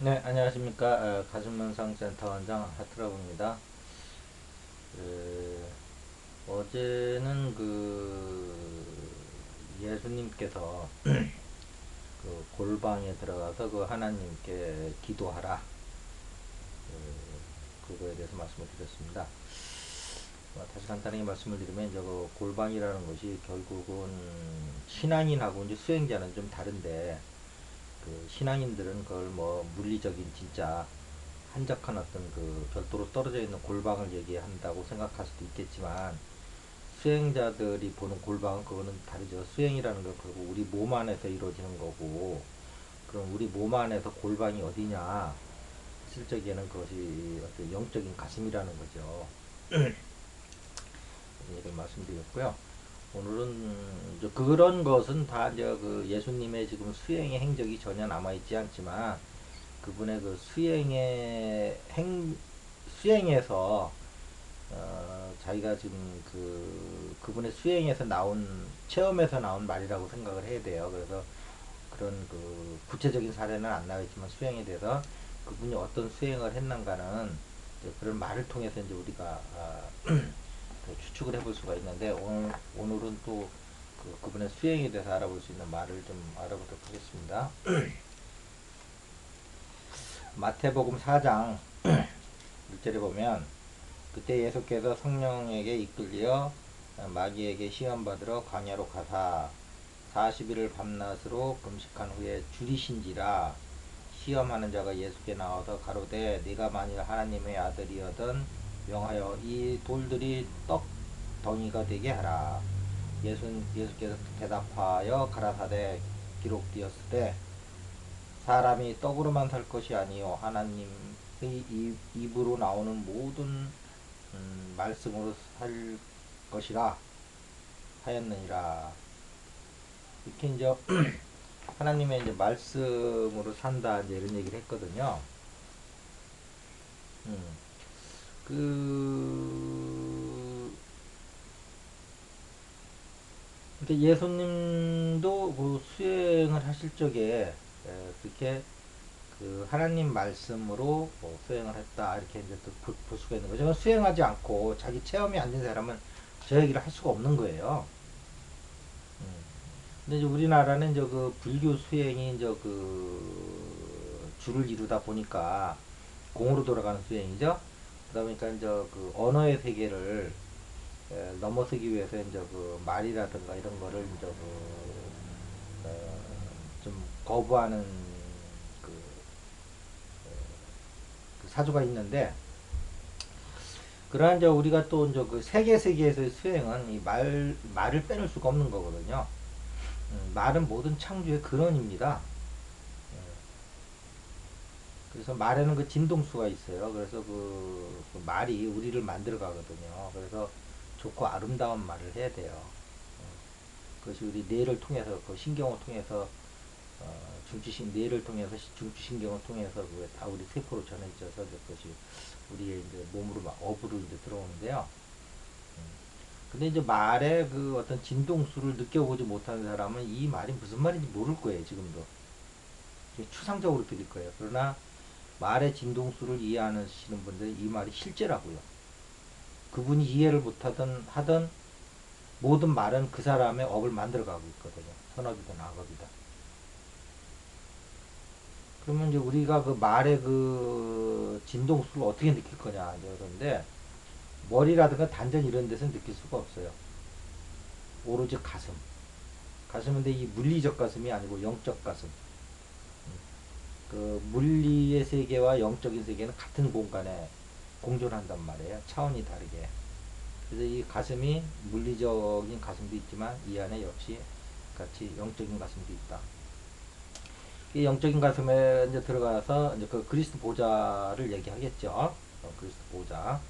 네, 안녕하십니까. 가슴문상센터 원장 하트라고입니다. 어제는 예수님께서 그 골방에 들어가서 그 하나님께 기도하라. 그거에 대해서 말씀을 드렸습니다. 다시 간단하게 말씀을 드리면, 이제 그 골방이라는 것이 결국은 신앙인하고 이제 수행자는 좀 다른데, 그 신앙인들은 그걸 뭐 물리적인 진짜 한적한 어떤 그 별도로 떨어져 있는 골방을 얘기한다고 생각할 수도 있겠지만, 수행자들이 보는 골방은 그거는 다르죠. 수행이라는 건 결국 우리 몸 안에서 이루어지는 거고, 그럼 우리 몸 안에서 골방이 어디냐? 실적에는 그것이 어떤 영적인 가슴이라는 거죠. 얘기를 말씀드렸고요. 오늘은 이제 그런 것은 다 이제 그 예수님의 지금 수행의 행적이 전혀 남아있지 않지만, 그분의 그 수행에서 자기가 지금 그분의 수행에서 나온, 체험에서 나온 말이라고 생각을 해야 돼요. 그래서 그런 그 구체적인 사례는 안 나와있지만, 수행에 대해서 그분이 어떤 수행을 했는가는 이제 그런 말을 통해서 이제 우리가 추측을 해볼 수가 있는데, 오늘은 또 그분의 수행에 대해서 알아볼 수 있는 말을 좀 알아보도록 하겠습니다. 마태복음 4장 1절에 보면, 그때 예수께서 성령에게 이끌려 마귀에게 시험받으러 광야로 가사 40일을 밤낮으로 금식한 후에 줄이신지라. 시험하는 자가 예수께 나와서 가로되, 네가 만일 하나님의 아들이여든 명하여 이 돌들이 떡 덩이가 되게 하라. 예수께서 대답하여 가라사대, 기록되었으되 사람이 떡으로만 살 것이 아니요 하나님의 입으로 나오는 모든 말씀으로 살 것이라 하였느니라. 이렇게 이제 하나님의 이제 말씀으로 산다, 이제 이런 얘기를 했거든요. 음. 그 근데 예수님도 그 수행을 하실 적에 그렇게 그 하나님 말씀으로 뭐 수행을 했다, 이렇게 이제 또 볼 수가 있는 거죠. 수행하지 않고 자기 체험이 안 된 사람은 저 얘기를 할 수가 없는 거예요. 음. 근데 이제 우리나라는 이제 그 불교 수행이 이제 그 줄을 이루다 보니까 공으로 돌아가는 수행이죠. 그러다 보니까 이제 그 언어의 세계를 넘어서기 위해서 이제 그 말이라든가 이런 거를 이제 좀 거부하는 그, 그 사주가 있는데, 그러나 이제 우리가 또 이제 그 세계에서의 수행은 이 말을 빼놓을 수가 없는 거거든요. 말은 모든 창조의 근원입니다. 그래서 말에는 그 진동수가 있어요. 그래서 그 말이 우리를 만들어 가거든요. 그래서 좋고 아름다운 말을 해야 돼요. 그것이 우리 뇌를 통해서, 그 신경을 통해서, 뇌를 통해서, 중추신경을 통해서 그게 다 우리 세포로 전해져서 그것이 우리의 이제 몸으로 막 업으로 이제 들어오는데요. 근데 이제 말의 그 어떤 진동수를 느껴보지 못하는 사람은 이 말이 무슨 말인지 모를 거예요, 지금도. 추상적으로 들릴 거예요. 그러나 말의 진동수를 이해하시는 분들은 이 말이 실제라고요. 그분이 이해를 하던 모든 말은 그 사람의 업을 만들어가고 있거든요. 선업이든 악업이든. 그러면 이제 우리가 그 말의 그 진동수를 어떻게 느낄 거냐, 이제 그런데, 머리라든가 단전 이런 데서 느낄 수가 없어요. 오로지 가슴. 가슴인데 이 물리적 가슴이 아니고 영적 가슴. 그 물리의 세계와 영적인 세계는 같은 공간에 공존한단 말이에요. 차원이 다르게. 그래서 이 가슴이 물리적인 가슴도 있지만 이 안에 역시 같이 영적인 가슴도 있다. 이 영적인 가슴에 이제 들어가서 이제 그 그리스도 보좌를 얘기하겠죠. 그리스도 보좌.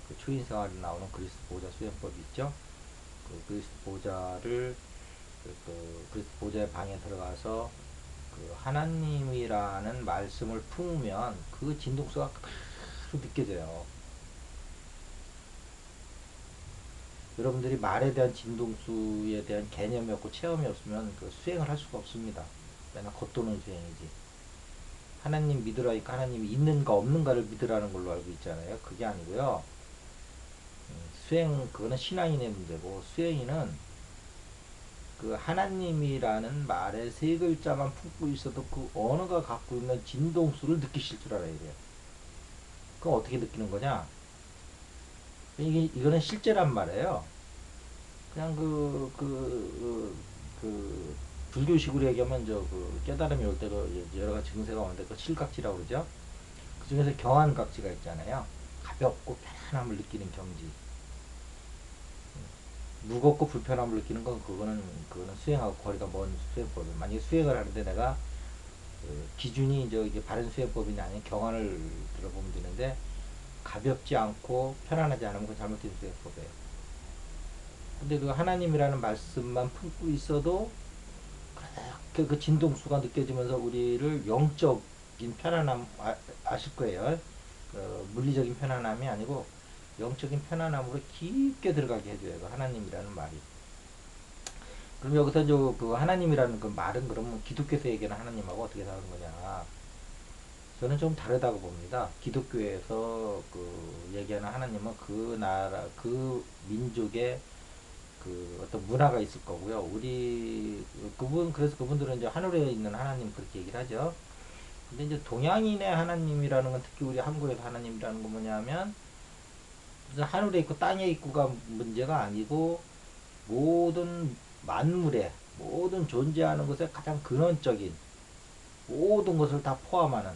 그 추인 생활에 나오는 그리스도 보좌 수행법이 있죠. 그 그리스도 보좌를 그 그리스도 보좌의 방에 들어가서 그 하나님이라는 말씀을 품으면 그 진동수가 계속 느껴져요. 여러분들이 말에 대한 진동수에 대한 개념이 없고 체험이 없으면 그 수행을 할 수가 없습니다. 맨날 겉도는 수행이지. 하나님 믿으라니까 하나님이 있는가 없는가를 믿으라는 걸로 알고 있잖아요. 그게 아니고요. 수행, 그거는 신앙인의 문제고, 수행인은 그 하나님이라는 말의 세 글자만 품고 있어도 그 언어가 갖고 있는 진동수를 느끼실 줄 알아야 돼요. 그럼 어떻게 느끼는 거냐? 이거는 실제란 말이에요. 그냥 불교식으로 얘기하면 깨달음이 올 때가 여러 가지 증세가 오는데 그 실각지라고 그러죠. 그 중에서 경안각지가 있잖아요. 가볍고 편안함을 느끼는 경지. 무겁고 불편함을 느끼는 건 그거는 수행하고 거리가 먼 수행법이에요. 만약에 수행을 하는데 내가 기준이 이게 바른 수행법이냐 아니면 경안을 들어보면 되는데 가볍지 않고 편안하지 않으면 그건 잘못된 수행법이에요. 근데 그 하나님이라는 말씀만 품고 있어도 그 진동수가 느껴지면서 우리를 영적인 편안함 아실 거예요. 물리적인 편안함이 아니고 영적인 편안함으로 깊게 들어가게 해줘요. 그 하나님이라는 말이. 그럼 여기서 그 하나님이라는 그 말은 그러면 기독교에서 얘기하는 하나님하고 어떻게 다른 거냐? 저는 좀 다르다고 봅니다. 기독교에서 그 얘기하는 하나님은 그 나라, 그 민족의 그 어떤 문화가 있을 거고요. 그래서 그분들은 이제 하늘에 있는 하나님 그렇게 얘기를 하죠. 근데 이제 동양인의 하나님이라는 건 특히 우리 한국에서 하나님이라는 건 뭐냐면 무슨 하늘에 있고 땅에 있고가 문제가 아니고 모든 만물에 모든 존재하는 것에 가장 근원적인 모든 것을 다 포함하는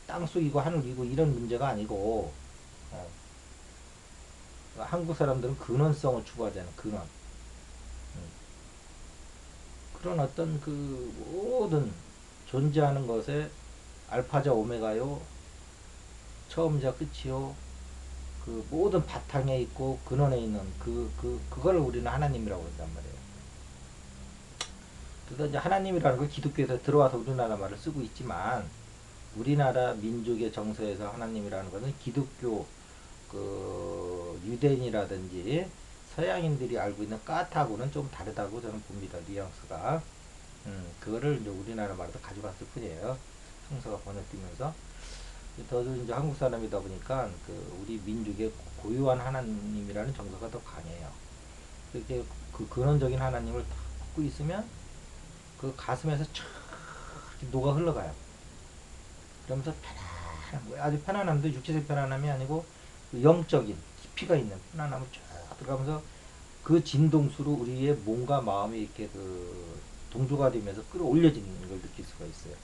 땅속이고 하늘이고 이런 문제가 아니고 어, 한국 사람들은 근원성을 추구하잖아요. 근원. 그런 어떤 그 모든 존재하는 것에 알파자 오메가요 처음이자 끝이요 그 모든 바탕에 있고 근원에 있는 그거를 우리는 하나님이라고 한단 말이에요. 그래서 이제 하나님이라는 걸 기독교에서 들어와서 우리나라 말을 쓰고 있지만 우리나라 민족의 정서에서 하나님이라는 것은 기독교 그 유대인이라든지 서양인들이 알고 있는 까타고는 좀 다르다고 저는 봅니다. 뉘앙스가. 그거를 이제 우리나라 말로 가져갔을 뿐이에요. 성서가 번역되면서. 저도 이제 한국 사람이다 보니까 우리 민족의 고유한 하나님이라는 정서가 더 강해요. 이렇게 그 근원적인 하나님을 딱 갖고 있으면 그 가슴에서 촥 녹아 흘러가요. 그러면서 편안한 거예요. 아주 편안함도 육체적 편안함이 아니고 그 영적인 깊이가 있는 편안함을 쫙 들어가면서 그 진동수로 우리의 몸과 마음이 이렇게 동조가 되면서 끌어올려지는 걸 느낄 수가 있어요.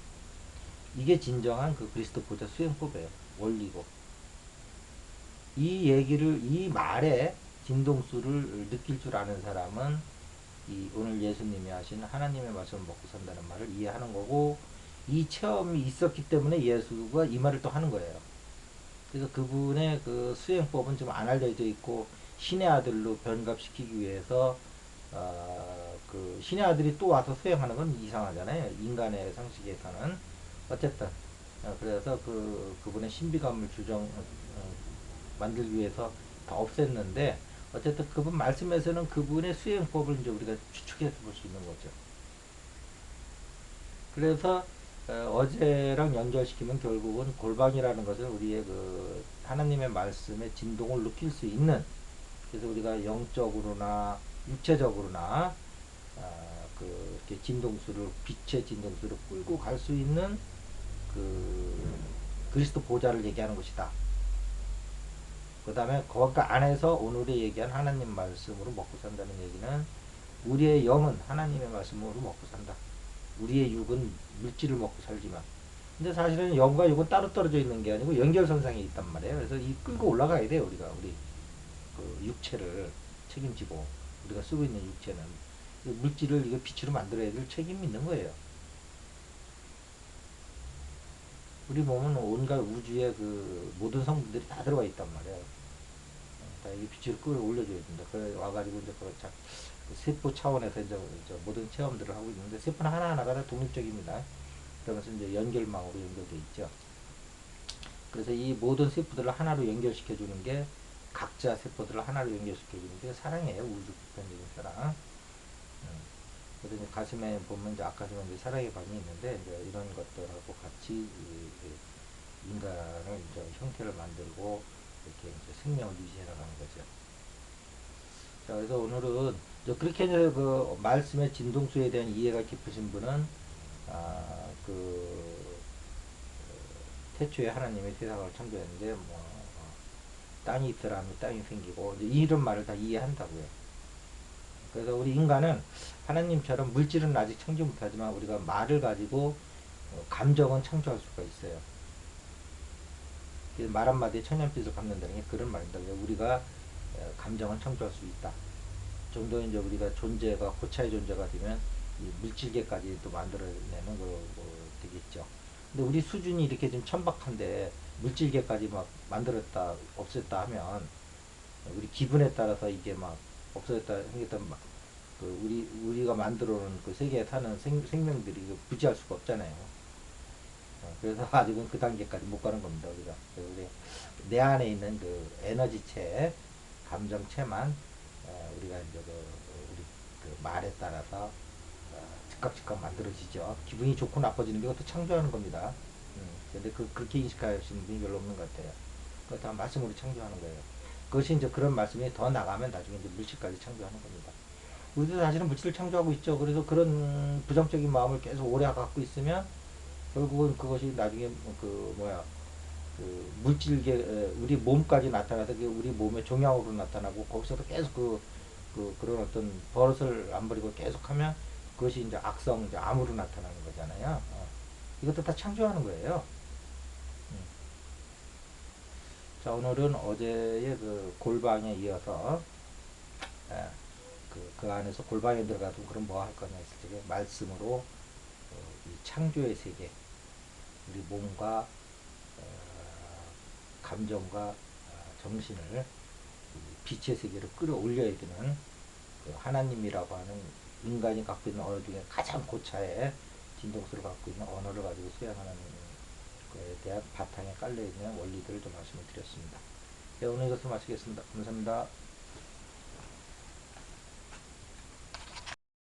이게 진정한 그 그리스도 보좌 수행법이에요. 원리고. 이 말에 진동수를 느낄 줄 아는 사람은 오늘 예수님이 하신 하나님의 말씀을 먹고 산다는 말을 이해하는 거고, 이 체험이 있었기 때문에 예수가 이 말을 또 하는 거예요. 그래서 그분의 그 수행법은 좀 안 알려져 있고, 신의 아들로 변갑시키기 위해서, 신의 아들이 또 와서 수행하는 건 이상하잖아요. 인간의 상식에서는. 어쨌든, 그래서 그분의 신비감을 만들기 위해서 다 없앴는데, 어쨌든 그분 말씀에서는 그분의 수행법을 이제 우리가 추측해서 볼 수 있는 거죠. 그래서 어제랑 연결시키면 결국은 골방이라는 것은 우리의 그 하나님의 말씀의 진동을 느낄 수 있는, 그래서 우리가 영적으로나 육체적으로나 이렇게 진동수를 빛의 진동수를 끌고 갈 수 있는 그 그리스도 보좌를 얘기하는 것이다. 그 다음에 그 안에서 오늘의 얘기한 하나님 말씀으로 먹고 산다는 얘기는 우리의 영은 하나님의 말씀으로 먹고 산다. 우리의 육은 물질을 먹고 살지만. 근데 사실은 영과 육은 따로 떨어져 있는 게 아니고 연결선상에 있단 말이에요. 그래서 이 끌고 올라가야 돼요. 우리가 우리 그 육체를 책임지고 우리가 쓰고 있는 육체는 물질을 이거 빛으로 만들어야 될 책임이 있는 거예요. 우리 몸은 온갖 우주의 그 모든 성분들이 다 들어가 있단 말이에요. 다 이 빛을 끌어올려줘야 된다. 그래 와가지고 이제 그 세포 차원에서 이제 모든 체험들을 하고 있는데 세포는 하나하나가 다 독립적입니다. 그러면서 이제 연결망으로 연결돼 있죠. 그래서 이 모든 세포들을 하나로 연결시켜 주는 게 각자 세포들을 하나로 연결시켜 주는 게 사랑이에요. 우주 보편적인 사랑. 그래서 이제 가슴에 보면 이제 앞가슴에 이제 사랑의 방이 있는데 이제 이런 것들하고 같이 인간을 이제 형태를 만들고 이렇게 이제 생명을 유지해 나가는 거죠. 자, 그래서 오늘은 이제 그렇게 이제 그 말씀의 진동수에 대한 이해가 깊으신 분은 그 태초에 하나님의 세상을 창조했는데 뭐 땅이 있으라 하면 땅이 생기고 이제 이런 말을 다 이해한다고요. 그래서 우리 인간은 하나님처럼 물질은 아직 창조 못하지만 우리가 말을 가지고 감정은 창조할 수가 있어요. 말 한마디에 천년빛을 갚는다는 게 그런 말입니다. 우리가 감정을 창조할 수 있다. 좀 더 이제 우리가 존재가 고차의 존재가 되면 이 물질계까지 또 만들어내는 거 되겠죠. 근데 우리 수준이 이렇게 좀 천박한데 물질계까지 막 만들었다 없앴다 하면 우리 기분에 따라서 이게 막 없어졌다 생겼다 그 우리가 만들어 놓은 그 세계에 사는 생명들이 부지할 수가 없잖아요. 그래서 아직은 그 단계까지 못 가는 겁니다, 우리가. 그래서 우리 내 안에 있는 그 에너지체, 감정체만 우리가 이제 우리 그 말에 따라서 즉각 만들어지죠. 기분이 좋고 나빠지는 게 그것도 창조하는 겁니다. 근데 그렇게 인식하시는 분이 별로 없는 것 같아요. 그거 다 말씀으로 창조하는 거예요. 그것이 이제 그런 말씀이 더 나가면 나중에 이제 물질까지 창조하는 겁니다. 우리도 사실은 물질을 창조하고 있죠. 그래서 그런 부정적인 마음을 계속 오래 갖고 있으면 결국은 그것이 나중에 그 뭐야 그 물질계 우리 몸까지 나타나서 우리 몸의 종양으로 나타나고 거기서도 계속 그런 어떤 버릇을 안 버리고 계속하면 그것이 이제 악성 이제 암으로 나타나는 거잖아요. 이것도 다 창조하는 거예요. 음. 자, 오늘은 어제의 그 골방에 이어서 예, 그 안에서 골방에 들어가도 그럼 뭐 할 거냐 했을 때 말씀으로 이 창조의 세계 우리 몸과 감정과 정신을 빛의 세계로 끌어올려야 되는 그 하나님이라고 하는 인간이 갖고 있는 언어 중에 가장 고차의 진동수를 갖고 있는 언어를 가지고 수행하는 것에 대한 바탕에 깔려있는 원리들을 좀 말씀을 드렸습니다. 네, 오늘 이것을 마치겠습니다. 감사합니다.